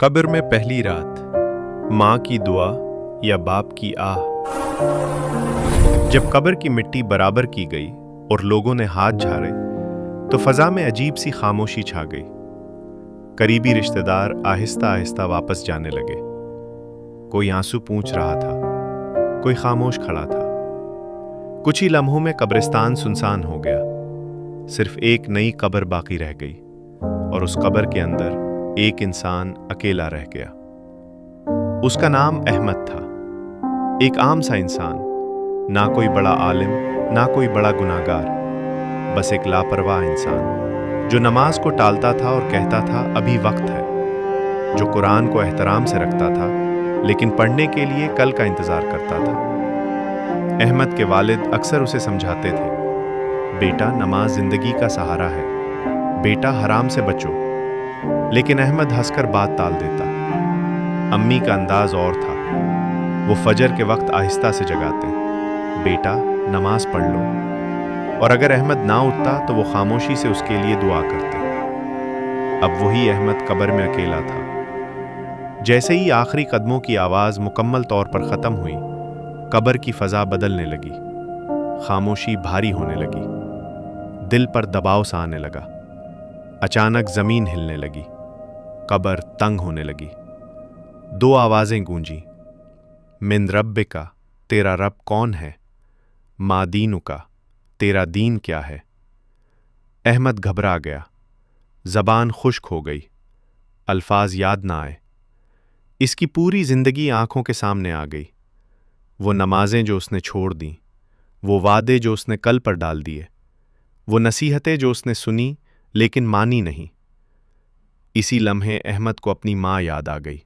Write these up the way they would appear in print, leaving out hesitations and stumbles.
कब्र में पहली रात, माँ की दुआ या बाप की आह। जब कब्र की मिट्टी बराबर की गई और लोगों ने हाथ झाड़े तो फजा में अजीब सी खामोशी छा गई। करीबी रिश्तेदार आहिस्ता आहिस्ता वापस जाने लगे। कोई आंसू पूंछ रहा था, कोई खामोश खड़ा था। कुछ ही लम्हों में कब्रिस्तान सुनसान हो गया। सिर्फ एक नई कब्र बाकी रह गई और उस कब्र के अंदर एक इंसान अकेला रह गया। उसका नाम अहमद था, एक आम सा इंसान, ना कोई बड़ा आलिम, ना कोई बड़ा गुनाहगार, बस एक लापरवाह इंसान जो नमाज को टालता था और कहता था अभी वक्त है, जो कुरान को एहतराम से रखता था लेकिन पढ़ने के लिए कल का इंतजार करता था। अहमद के वालिद अक्सर उसे समझाते थे, बेटा नमाज जिंदगी का सहारा है, बेटा हराम से बचो। लेकिन अहमद हंसकर बात टाल देता। अम्मी का अंदाज और था। वो फजर के वक्त आहिस्ता से जगाते, बेटा नमाज पढ़ लो। और अगर अहमद ना उठता तो वो खामोशी से उसके लिए दुआ करते। अब वही अहमद कब्र में अकेला था। जैसे ही आखिरी कदमों की आवाज़ मुकम्मल तौर पर ख़त्म हुई, कब्र की फ़ज़ा बदलने लगी। खामोशी भारी होने लगी। दिल पर दबाव सा आने लगा। अचानक ज़मीन हिलने लगी। कब्र तंग होने लगी। दो आवाज़ें गूंजी, मिन रब्बिका, तेरा रब कौन है, मा दीनुका, तेरा दीन क्या है। अहमद घबरा गया। ज़बान खुश्क हो गई। अल्फाज याद ना आए। इसकी पूरी ज़िंदगी आंखों के सामने आ गई। वो नमाजें जो उसने छोड़ दीं, वो वादे जो उसने कल पर डाल दिए, वो नसीहतें जो उसने सुनी लेकिन मानी नहीं। इसी लम्हे अहमद को अपनी माँ याद आ गई।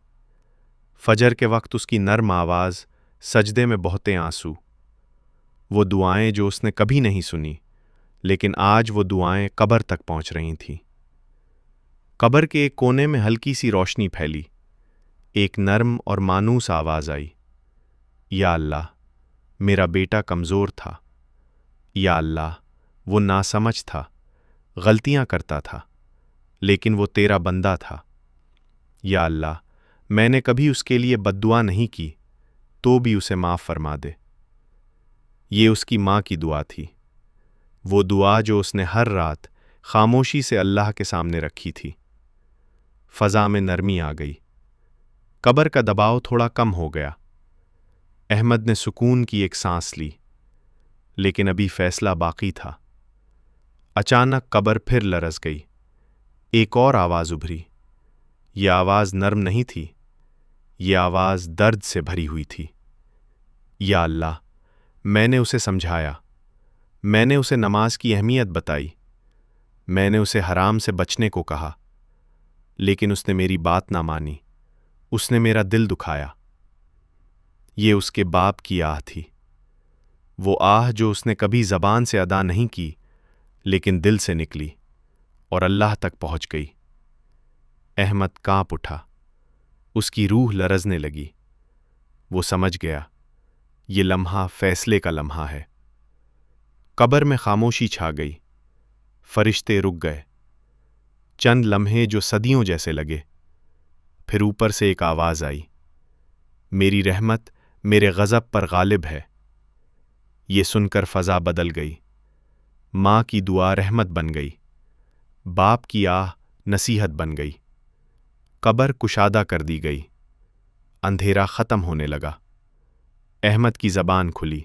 फजर के वक्त उसकी नर्म आवाज़, सजदे में बहते आंसू। वो दुआएं जो उसने कभी नहीं सुनी, लेकिन आज वो दुआएं कब्र तक पहुंच रही थीं। कब्र के एक कोने में हल्की सी रोशनी फैली। एक नर्म और मानूस आवाज़ आई, या अल्लाह, मेरा बेटा कमज़ोर था। या अल्लाह, वो नासमझ था, गलतियां करता था, लेकिन वो तेरा बंदा था। या अल्लाह, मैंने कभी उसके लिए बद्दुआ नहीं की, तो भी उसे माफ़ फरमा दे। ये उसकी माँ की दुआ थी। वो दुआ जो उसने हर रात खामोशी से अल्लाह के सामने रखी थी। फ़ज़ा में नरमी आ गई। कब्र का दबाव थोड़ा कम हो गया। अहमद ने सुकून की एक सांस ली, लेकिन अभी फैसला बाकी था। अचानक कब्र फिर लरज़ गई। एक और आवाज़ उभरी। यह आवाज़ नर्म नहीं थी, यह आवाज़ दर्द से भरी हुई थी। या अल्लाह, मैंने उसे समझाया, मैंने उसे नमाज की अहमियत बताई, मैंने उसे हराम से बचने को कहा, लेकिन उसने मेरी बात ना मानी, उसने मेरा दिल दुखाया। ये उसके बाप की आह थी। वो आह जो उसने कभी ज़बान से अदा नहीं की, लेकिन दिल से निकली और अल्लाह तक पहुंच गई। अहमद कांप उठा। उसकी रूह लरज़ने लगी। वो समझ गया, ये लम्हा फैसले का लम्हा है। कब्र में खामोशी छा गई। फरिश्ते रुक गए। चंद लम्हे जो सदियों जैसे लगे। फिर ऊपर से एक आवाज़ आई, मेरी रहमत मेरे गज़ब पर गालिब है। ये सुनकर फ़ज़ा बदल गई। माँ की दुआ रहमत बन गई। बाप की आह नसीहत बन गई। कब्र कुशादा कर दी गई। अंधेरा ख़त्म होने लगा। अहमद की ज़बान खुली।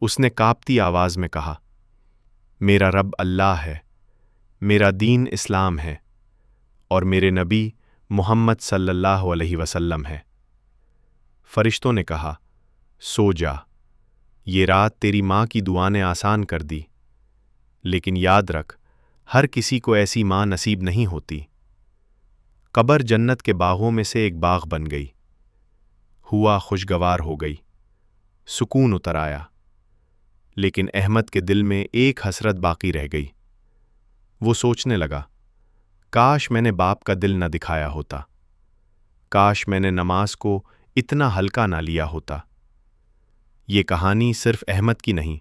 उसने कांपती आवाज़ में कहा, मेरा रब अल्लाह है, मेरा दीन इस्लाम है और मेरे नबी मोहम्मद सल्लल्लाहु अलैहि वसल्लम है। फरिश्तों ने कहा, सो जा, ये रात तेरी माँ की दुआ ने आसान कर दी, लेकिन याद रख, हर किसी को ऐसी माँ नसीब नहीं होती। कब्र जन्नत के बागों में से एक बाग बन गई। हुआ खुशगवार हो गई। सुकून उतर आया। लेकिन अहमद के दिल में एक हसरत बाकी रह गई। वो सोचने लगा, काश मैंने बाप का दिल न दिखाया होता, काश मैंने नमाज को इतना हल्का ना लिया होता। ये कहानी सिर्फ अहमद की नहीं,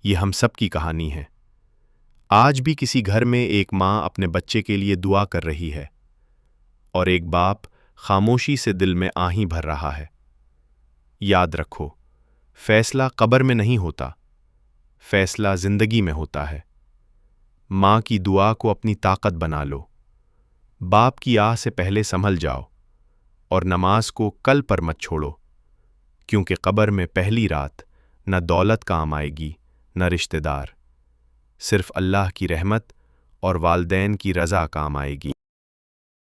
ये हम सब की कहानी है। आज भी किसी घर में एक माँ अपने बच्चे के लिए दुआ कर रही है اور ایک باپ خاموشی سے دل میں آہیں بھر رہا ہے۔ یاد رکھو، فیصلہ قبر میں نہیں ہوتا، فیصلہ زندگی میں ہوتا ہے۔ ماں کی دعا کو اپنی طاقت بنا لو، باپ کی آہ سے پہلے سنبھل جاؤ، اور نماز کو کل پر مت چھوڑو، کیونکہ قبر میں پہلی رات نہ دولت کام آئے گی نہ رشتہ دار، صرف اللہ کی رحمت اور والدین کی رضا کام آئے گی۔